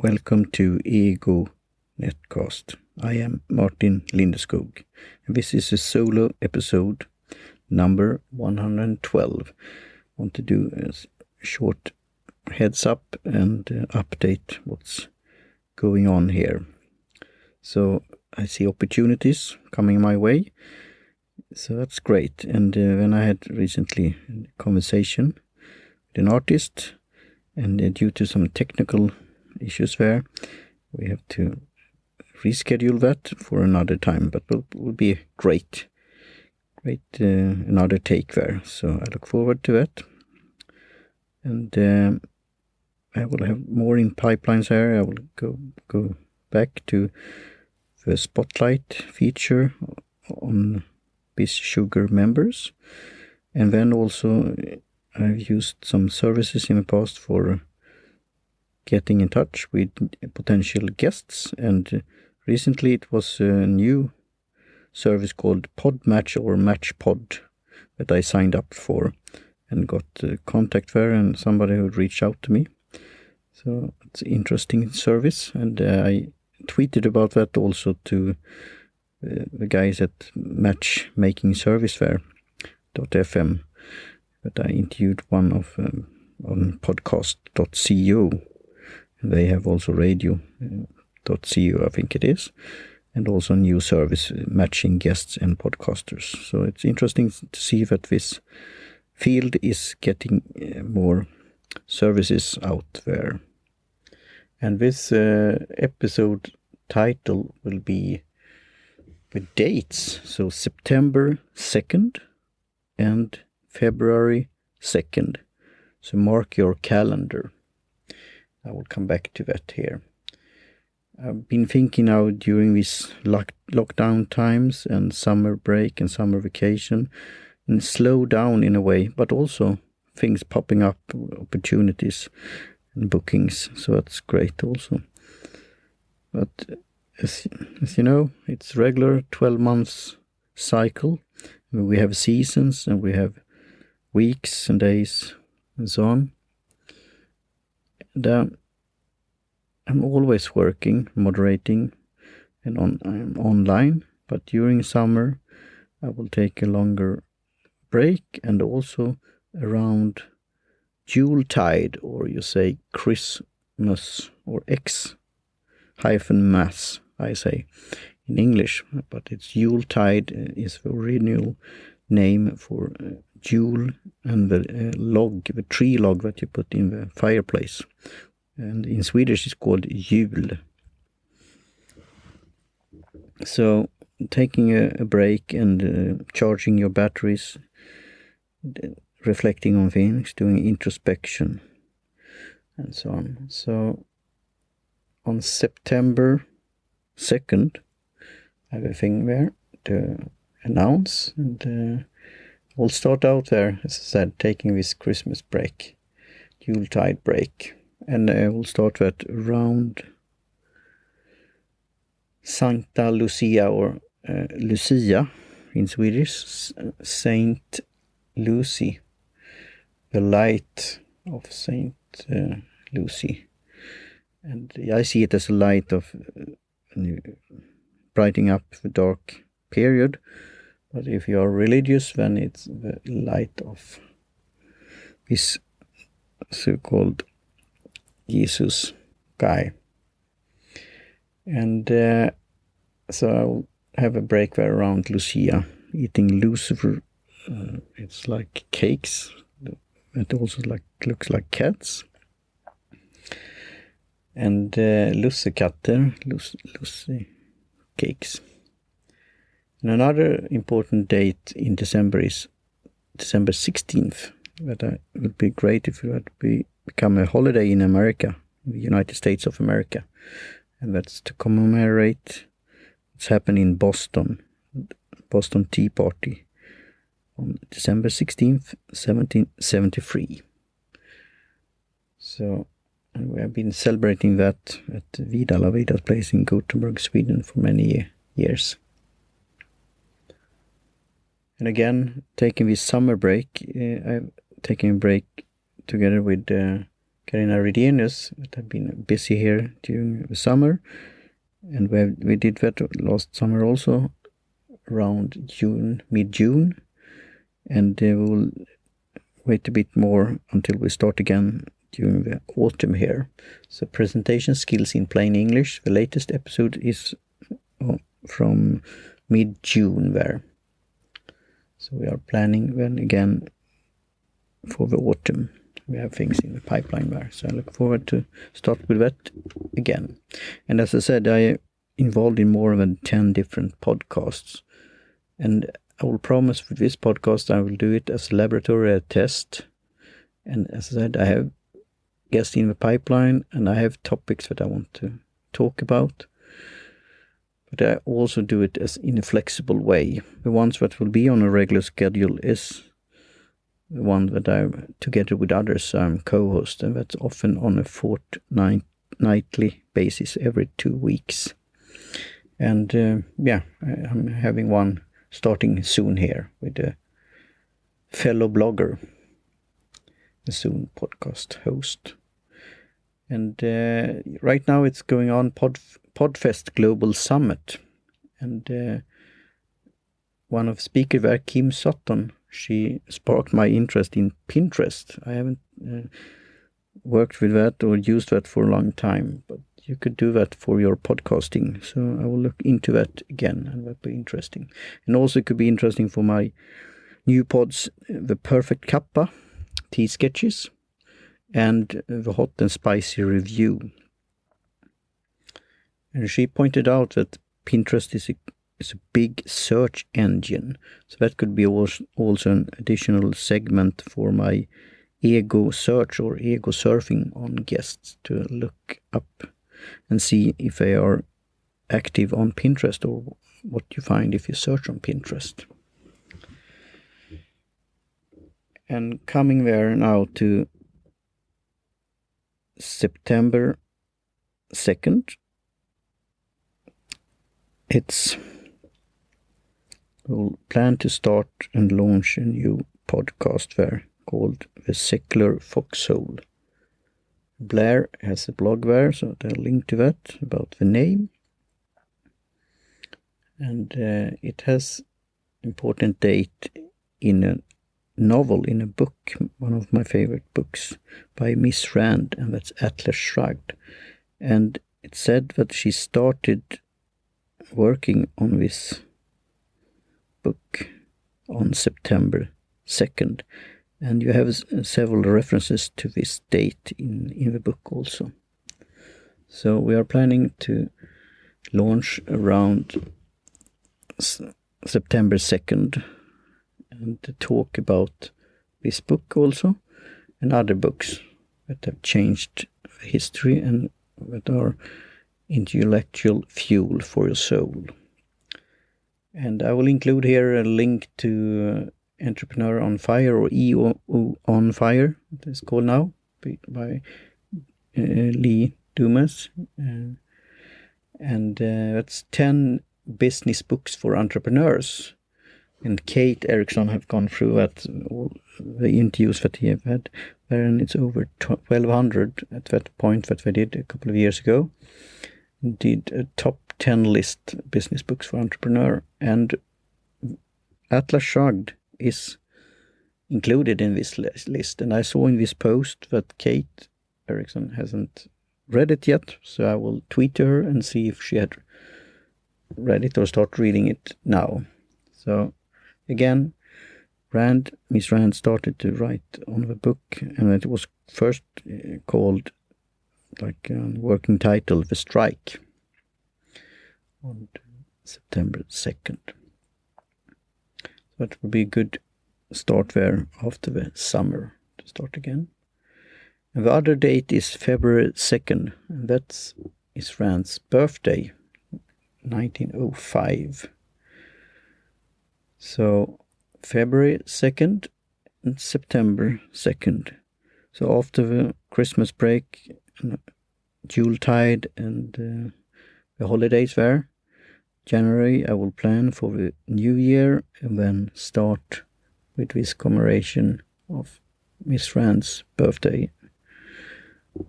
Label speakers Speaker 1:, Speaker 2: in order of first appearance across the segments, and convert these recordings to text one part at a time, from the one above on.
Speaker 1: Welcome to EGO NetCast. I am Martin Lindeskog, and this is a solo episode number 112. I want to do a short heads up and update what's going on here. So I see opportunities coming my way, so that's great. And when I had recently a conversation with an artist, and due to some technical issues there, we have to reschedule that for another time, but will be great another take there. So I look forward to that, and I will have more in pipelines there. I will go back to the spotlight feature on Biz Sugar members, and then also I've used some services in the past for getting in touch with potential guests, and recently it was a new service called Podmatch or MatchPod that I signed up for and got contact there, and somebody would reach out to me. So it's an interesting service, and I tweeted about that also to the guys at Matchmaking Service there, .fm, that I interviewed one of on podcast.co. They have also radio.co, I think it is, and also a new service matching guests and podcasters. So it's interesting to see that this field is getting more services out there. And this episode title will be with dates, so September 2nd and February 2nd. So mark your calendar. I will come back to that here. I've been thinking now during these lockdown times and summer break and summer vacation, and slow down in a way, but also things popping up, opportunities and bookings. So that's great also. But as you know, it's regular 12 months cycle. We have seasons and we have weeks and days and so on. And I'm always working, moderating, and I'm online. But during summer, I will take a longer break, and also around Yuletide, or you say Christmas, or X-Mass, I say in English, but it's Yuletide is the original name for Yule and the tree log that you put in the fireplace. And in Swedish it's called jul. So taking a break and charging your batteries, reflecting on things, doing introspection and so on. So on September 2nd, I have a thing there to announce, and we'll start out there, as I said, taking this Christmas break, Yuletide break. And I will start that around Sancta Lucia, or Lucia in Swedish, Saint Lucy, the light of Saint Lucy. And I see it as a light of brightening up the dark period. But if you are religious, then it's the light of this so-called Jesus guy. And so I'll have a break there around Lucia, eating Lucifer. It's like cakes. It also looks like cats. And lussekatter, Lucy cakes. And another important date in December is December 16th. That would be great if it had become a holiday in America, in the United States of America. And that's to commemorate what's happened in Boston Tea Party on December 16th, 1773. So we have been celebrating that at Vida La Vida's place in Gothenburg, Sweden for many years. And again, taking this summer break, I'm taking a break together with Carina Redenius, that have been busy here during the summer, and we did that last summer also, around mid-June, and we will wait a bit more until we start again during the autumn here. So presentation skills in plain English, the latest episode is from mid-June there. So we are planning then again for the autumn. We have things in the pipeline there, so I look forward to start with that again. And as I said, I am involved in more than 10 different podcasts, and I will promise with this podcast I will do it as a laboratory test. And as I said, I have guests in the pipeline, and I have topics that I want to talk about, but I also do it as in a flexible way. The ones that will be on a regular schedule is the one that I'm together with others I'm co-host, and that's often on a fortnightly basis every 2 weeks. And I'm having one starting soon here with a fellow blogger, a soon podcast host. And right now it's going on Podfest Global Summit, and one of the speakers there, Kim Sutton, she sparked my interest in Pinterest. I haven't worked with that or used that for a long time, but you could do that for your podcasting. So I will look into that again, and that'll be interesting. And also it could be interesting for my new pods, the Perfect Kappa, Tea Sketches, and the Hot and Spicy Review. And she pointed out that Pinterest is a big search engine, so that could be also an additional segment for my ego search or ego surfing on guests to look up and see if they are active on Pinterest or what you find if you search on Pinterest. And coming there now to September 2nd, we'll plan to start and launch a new podcast there called The Secular Foxhole. Blair has a blog there, so I'll link to that about the name. And it has important date in a novel, in a book, one of my favorite books by Miss Rand, and that's Atlas Shrugged. And it said that she started working on this book on September 2nd, and you have several references to this date in the book also. So we are planning to launch around September 2nd and to talk about this book also and other books that have changed history and that are intellectual fuel for your soul. And I will include here a link to Entrepreneur on Fire, or EGO on Fire, it is called now, by Lee Dumas. And that's 10 business books for entrepreneurs. And Kate Erickson have gone through that, all the interviews that he have had there, and it's over 1,200 at that point that they did a couple of years ago. Did a top 10 list business books for entrepreneur, and Atlas Shrugged is included in this list. And I saw in this post that Kate Erickson hasn't read it yet, so I will tweet to her and see if she had read it or start reading it now. So again, Miss Rand started to write on the book, and it was first called, like a working title, The Strike, on September 2nd. So it will be a good start there after the summer to start again. And the other date is February 2nd, and that's is Rand's birthday, 1905. So February 2nd and September 2nd. So after the Christmas break, Yuletide and the holidays there, January I will plan for the new year and then start with this commemoration of Miss Rand's birthday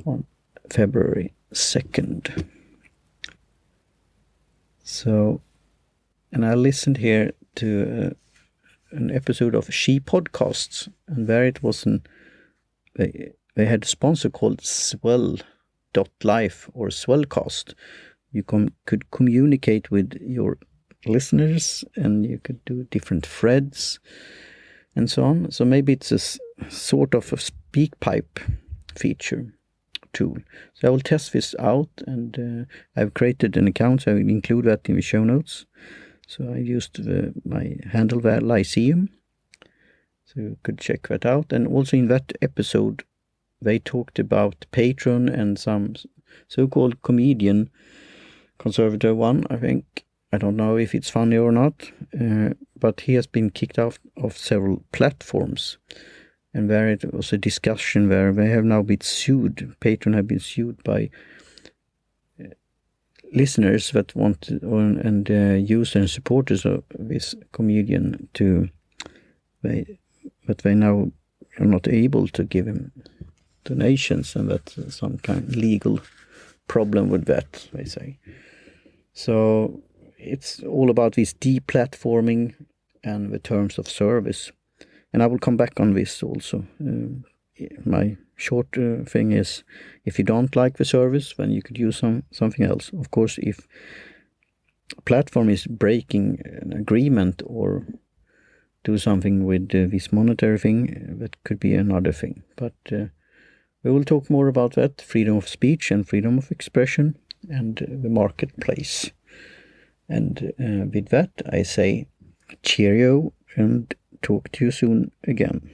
Speaker 1: on February 2nd. So, and I listened here to an episode of She Podcasts, and there it was they had a sponsor called Swell.life or Swellcast. You could communicate with your listeners, and you could do different threads and so on. So maybe it's a sort of a SpeakPipe feature tool. So I will test this out, and I've created an account, so I will include that in the show notes. So I used my handle there, Lyceum, so you could check that out. And also in that episode, they talked about Patreon and some so-called comedian, conservative one, I think. I don't know if it's funny or not, but he has been kicked out of several platforms. And there it was a discussion where they have now been sued. Patreon have been sued by listeners that want to, and users and supporters of this comedian that they now are not able to give him donations, and that's some kind of legal problem with that, they say. So it's all about this deplatforming and the terms of service. And I will come back on this also. My short thing is, if you don't like the service, then you could use something else. Of course, if a platform is breaking an agreement or do something with this monetary thing, that could be another thing. But we will talk more about that, freedom of speech and freedom of expression and the marketplace. And with that, I say cheerio and talk to you soon again.